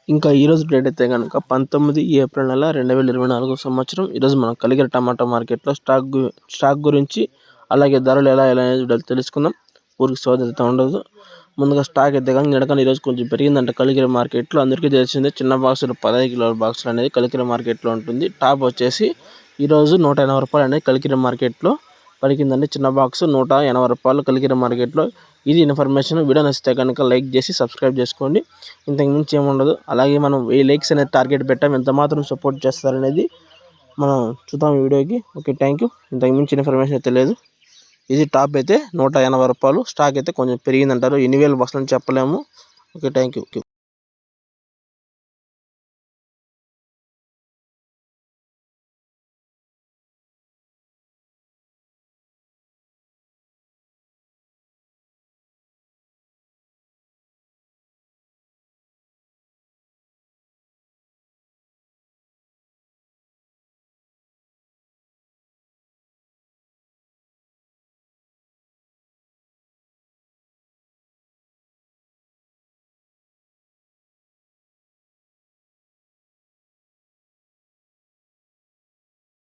ఇంకా ఈరోజు డేట్ అయితే కనుక 19 ఏప్రిల్ నెల 2024 సంవత్సరం. ఈరోజు మనం కలిగిరి టమాటా మార్కెట్లో స్టాక్ గురించి అలాగే ధరలు ఎలా అనేది తెలుసుకుందాం. ఊరికి సోదత ఉండదు. ముందుగా స్టాక్ అయితే కానీ నిడకని ఈరోజు కొంచెం పెరిగిందంట కలిగిరి మార్కెట్లో. అందరికీ తెలిసిందే చిన్న బాక్సులు 15 కిలోల బాక్సులు అనేది కలిగిరి మార్కెట్లో ఉంటుంది. టాప్ వచ్చేసి ఈరోజు 180 రూపాయలు అనేది కలిగిరి మార్కెట్లో పలికిందండి. చిన్న బాక్స్ 180 రూపాయలు కలిగిరి మార్కెట్లో. ఇది ఇన్ఫర్మేషన్. వీడియో నచ్చితే కనుక లైక్ చేసి సబ్స్క్రైబ్ చేసుకోండి. ఇంతకు మించి ఏముండదు. అలాగే మనం 1000 లైక్స్ అనేది టార్గెట్ పెట్టాం. ఎంత మాత్రం సపోర్ట్ చేస్తారనేది మనం చూద్దాం వీడియోకి. Okay, thank you. ఇంతకు మించి ఇన్ఫర్మేషన్ అయితే లేదు. ఇది టాప్ అయితే 180 రూపాయలు. స్టాక్ అయితే కొంచెం పెరిగిందంటారు. ఎన్ని వేల బస్సులు అని చెప్పలేము. Okay, thank you.